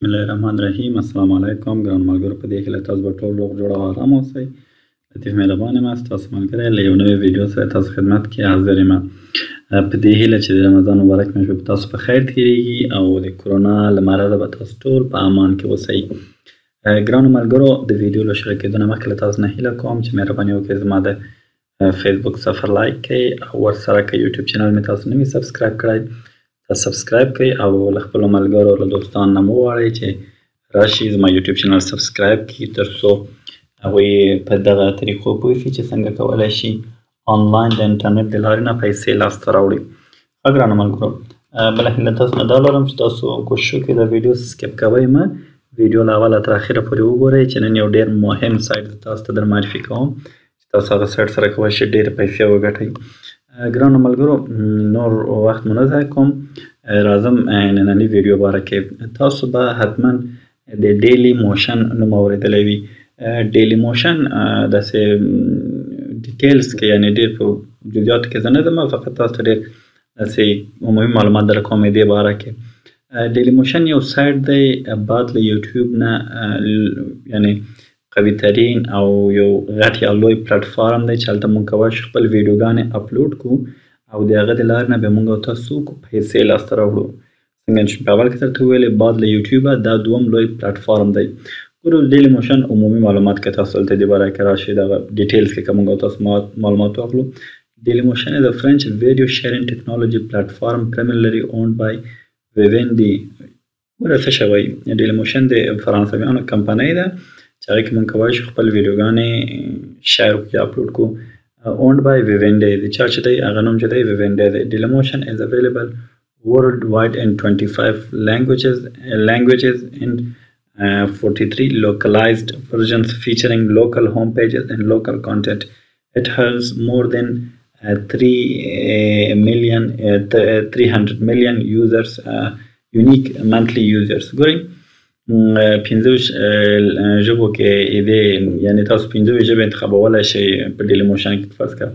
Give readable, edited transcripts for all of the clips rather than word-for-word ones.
بسم الله الرحمن الرحیم. السلام علیکم ګران ملګرو، په دې هیله تاسو به ټول روغ جوړ او ارام اوسئ. لطیف مهربان یم، تاسو ملګری له یو نوې ویډیو سره تاسو خدمت کې حاضر یم. په دې هیله چې د رمضان مبارک میاشت به تاسو په خیر تیریږي او د کرونا له مرضه به تاسو ټول په امان کې اوسئ. ګرانو ملګرو، د ویډیو له شروع کېدو نه مخکې له تاسو نه هیله کوم چې مهرباني وکړئ زما د فیسبوک صفحه لایک کړئ او ورسره که یوټیوب چینل مې تاسو نه وي سبسکرایب کړی سبسکرایب کړئ او له خپلو ملګرو له دوستانو نه مو وغواړئ چې راشي زما یوټیوب چینل سبسکرایب کړي تر څو هغوی په دغه طریقو پوه شي چې څنګه کولی شي آنلاین د انټرنیټ د لارې نه پیسې لاسته راوړي. ښه ګرانو ملګرو، بله هیله تاسو نه دا لرم چې تاسو کوشش وکړئ د ویډیو سکیپ کوئ مه، ویډیو له اوله تر اخره پورې وګورئ چې نن یو ډېر مهم سایټ تاسو ته در معرفي کوم چې تاسو هغه سایټ سره کولی شئ ډېرې پیسې وګټئ. ګرانو ملګرو، نور وخت مو نه ضایع کوم، راځم نننۍ ویډیو باره کې. تاسو به حتما د ډیلی موشن نوم اورېدلی وي. ډیلی موشن داسې ډیټیلز کې یعنې ډېر په جزئیاتو کې زه نه ځم، فقط تاسو ته ډېر داسې عمومي معلومات در کوم دې باره کې. ډیلی موشن یو سایټ دی بعد له یوټیوب نه یعنې قوي ترین او یو غټ یا لوی پلیټفارم دی چې هلته موږ کولی شو خپل ویډیوګانې اپلوډ کړو او د هغه د لارې نه بیا موږ او تاسو پیسې لاسته راوړو. څنګه چې په اول کې درته وویلې بعد له یوټیوبه دا دویم لوی پلیټفارم دی. ګورو ډیلی موشن عمومي معلومات که تاسو دلته دې باره کې راشئ دغه ډیټیلز کې که موږ او تاسو معلومات واخلو. ډیلی موشن is a French video sharing technology platform primarily owned by Vivendi. ګوره څه شی وایي، ډیلی موشن د فرانسویانو کمپنۍ ده چې هغې کې موږ کولی شو خپل ویډیوګانې شیر کړو یا اپلوډ کړو. owned by Vivendi د چا چې دی هغه نوم چې دی Vivendi دی. ډیلی موشن is available worldwide in 25 languages and 43 localized versions featuring local homepages and local content. It has more than 300 million users, unique monthly users. ګورئ 15 ژبو کې دې یعنې تاسو 15 ژبې انتخابولی شئ په ډیلی موشن کې. فرض کړه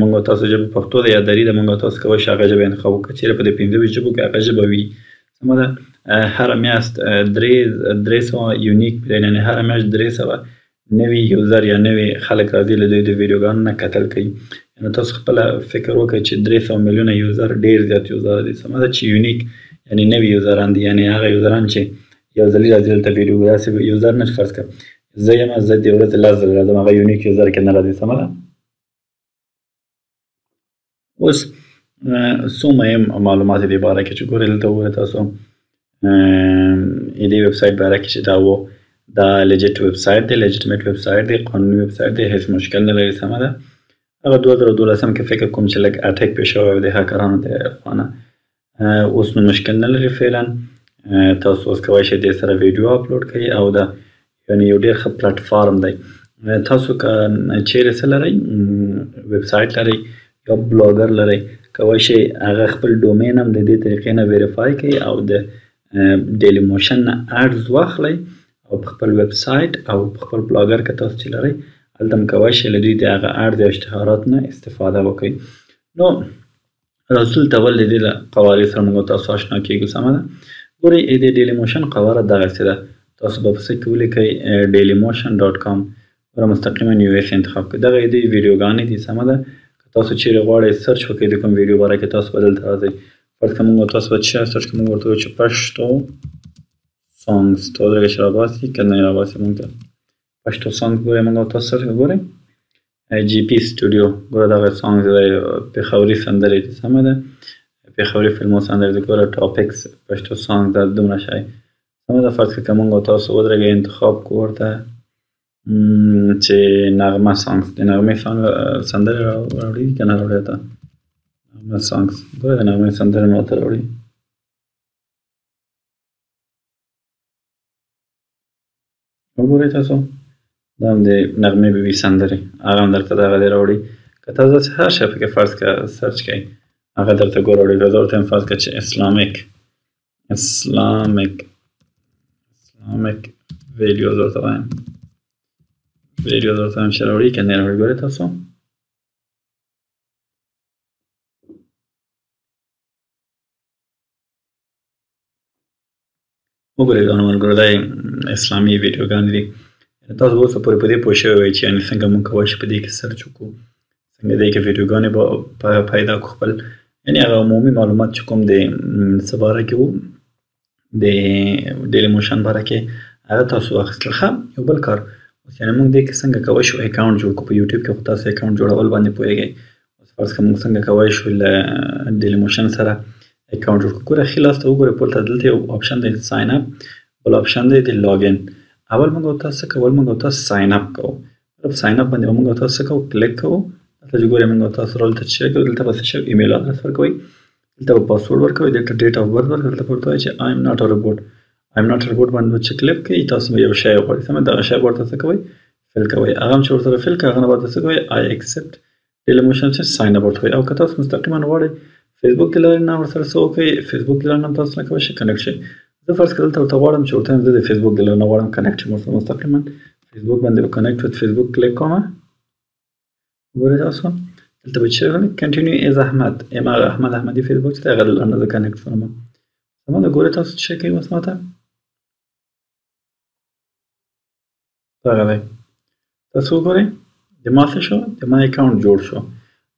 موږ او تاسو ژبه پښتو ده یا دري ده، موږ او تاسو کولی شو هغه ژبه انتخاب وکړو. که چیرې په دې 15 ژبو کې هغه ژبه وي سمه ده. هره میاشت 300 یونیک یعنې هره میاشت 300 نوي یوزر یا نوي خلک راځي له دوی د ویډیوګانو نه کتل کوي. یعنې تاسو خپله فکر وکړئ چې 300 میلیونه یوزر ډېر زیات یوزر دي سمه ده، چې یونیک یعنې نوي یوزران دي، یعنې هغه یوزران چې یو ځلي راځي دلته ویډیو داسې یوزر نه چې فرض کړه زه یم زه د ورځې 10 ځله راځم هغه یونیک یوزر کې نه راځي سمه ده. اوس څو مهم معلومات دې باره کې چې ګورئ دلته وګورئ تاسو دې ویب سایټ باره کې چې دا و دا لیجټ ویب سایټ دی، لیجټمیټ ویب سایټ دی، قانوني ویب سایټ دی، هیڅ مشکل نه لري سمه ده. هغه 2012 کې فکر کوم چې لږ اټیک پې شوی و د هکرانو د خوا نه، اوس نو مشکل نه لري فعلا. تاسو اوس کولی شئ دې سره ویډیو اپلوډ کړئ او دا یعنې یو ډېر ښه پلیټفارم دی. تاسو که چیرې څه لرئ ویب سایټ لرئ یا بلاګر لرئ کولی شئ هغه خپل ډومین هم د دې طریقې نه ویریفای کړئ او د ډیلی موشن نه اډز واخلئ او په خپل ویب سایټ او په خپل بلاګر که تاسو چې لرئ هلته هم کولی شئ له دوی د هغه اډز یا اشتهاراتو نه استفاده وکړئ. نو رسول تول د دې له قوارې سره موږ تاسو اشنا کېږو سمه ده. ګورئ د ډیلی موشن قواره دغسې ده، تاسو به په څه کې ولیکئ dailymotion.com ګوره مستقیما یو ایس انتخاب کړئ. دغه دوی ویډیوګانې دي سمه ده. که تاسو چیرې غواړئ سرچ وکړئ د کوم ویډیو باره کې تاسو به دلته راځئ. فرض کړه موږ تاسو به څه سرچ کړو، موږ ورته وایو چې پښتو سانګز تو درګه چې راباسي که نه یې راباسي موږ ته پښتو سانګز ګورئ موږ او تاسو سرچ ګورئ جي پي سټوډیو ګوره دغه سانګز دی پېښوري سندرې دي سمه ده، پېښوري فلمو سندرې دي. ګوره ټاپکس پښتو سانګ دا دومره شی سمه ده. فرض کړه که موږ او تاسو ودرېږئ انتخاب کړو ورته چې نغمه سانګز د نغمې سندرې راوړي که نه راوړي ته نغمه سانګز ګوره د نغمې سندرې مې ورته راوړي. وګورئ تاسو دا هم د نغمې بیبي سندرې هغه هم درته دغه دی راوړي. که تاسو داسې هر شی پکې فرض کړه سرچ کړئ هغه درته ګور راوړي. زه ورته یم فرض کړه چې اسلامیک ویډیوز ورته وایم ویډیوز ورته وایم چې راوړي که نه راوړي. ګورئ تاسو وګورئ ګرانو ملګرو دا اسلامي ویډیوګانې دي. تاسو به اوسه پورې په دې پوه شوي وئ چې یعنې څنګه موږ کولی شو په دې کې سرچ وکړو، څنګه دې کې ویډیوګانې به پیدا کړو خپل یعنې هغه عمومي معلومات چې کوم د څه باره کې وو د ډیلی موشن باره کې هغه تاسو واخیستل. ښه یو بل کار اوس یعنې موږ دې کې څنګه کولی شو اکاونټ جوړ کړو. په یوټیوب کې خو تاسو اکاونټ جوړول باندې پوهېږئ. اوس فرض کړه موږ څنګه کولی شو له ډیلی موشن سره اکاونټ جوړ کړو. ګوره ښي لاس ته وګورئ پورته دلته یو آپشن دی ساین اپ، بل آپشن دی د لاګین. اول موږ او تاسو څه کوو؟ موږ او تاسو ساین اپ کوو. مطلب ساین اپ باندې موږ او تاسو څه کوو؟ کلیک کوو. دلته چې ګورئ موږ او تاسو دلته چې کوو دلته به څه شی ایمیل ادرس ورکوئ، دلته به پاسورډ ورکوئ، دلته ډیټ اف برث ورکوئ، دلته ورته وایئ چې آی ایم ناټ ا روبوټ. آی ایم ناټ ا روبوټ باندې چې کلیک کوئ تاسو به یو شی غواړئ سمه دغه شی ورته څه کوئ؟ فل کوئ. هغه هم چې ورسره فل کوئ هغه نه ورته څه کوئ؟ آی اکسپټ ډیلی موشن چې ساین اپ ورته وایئ. او که تاسو مستقیما غواړئ فیسبوک د لارې نه ورسره څه وکړئ، فیسبوک د لارې نه هم تاسو نه کولی شئ کنیکټ شئ. زه فرض کړه دلته ورته غواړم چې ورته وایم زه د فیسبوک د لارې نه غواړم کنیکټ شم ورسره مستقیما فیسبوک باندې به کنیکټ وت فیسبوک کلیک کومه. وګورئ تاسو دلته به چې راغلی کنټینیو ایز احمد، یم هغه احمد احمدي فیسبوک چې دی هغه د لارې نه زه کنیکټ شوم. سمه ده. ګورئ تاسو څه شی کوئ اوس ماته دغه دی. تاسو وګورئ د ما څه شو؟ د ما اکاونټ جوړ شو.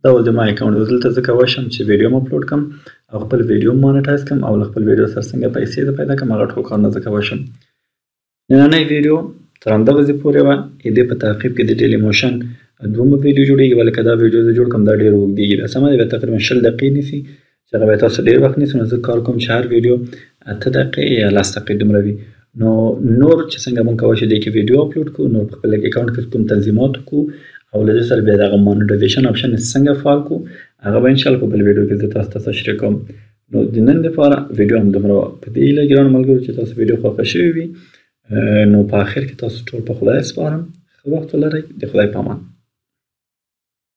دا اوس د ما اکاونټ دلته زه کولی شم چې ویډیو م اپلوډ کړم او خپل ویډیو م مانیټایز کړم او له خپل ویډیو سره څنګه پیسې زه پیدا کړم هغه ټول کارونه زه کولی شم. نننۍ ویډیو تر همدغه ځای پورې وه. د دې په تعقیب کې د ډیلی موشن دومره ویډیو جوړېږي ولکه دا ویډیو زه جوړ کړم دا ډېر اوږدېږي. بیا سمه ده بیا تقریبا 20 دقیقې نیسي چې هغه بیا تاسو ډېر وخت نیسي. نو زه کار کوم چې هر ویډیو 8 دقیقې یا 10 دقیقې دومره وي. نو نور چې څنګه موږ کولی شو دې کې ویډیو اپلوډ کړو، نور په خپل اکاونټ کې کوم تنظیمات وکړو او له دې سره بیا دغه مانیټایزیشن آپشن څنګه فعال کړو هغه به انشاءالله په بل ویډیو کې زه تاسو ته تشریح کوم. نو د نن لپاره ویډیو همدومره وه. په دې هیله ګرانو ملګرو چې تاسو ویډیو خوښه شوې وي. نو په آخر کې تاسو ټول په خدای سپارم. ښه وخت ولرئ. د خدای په امان.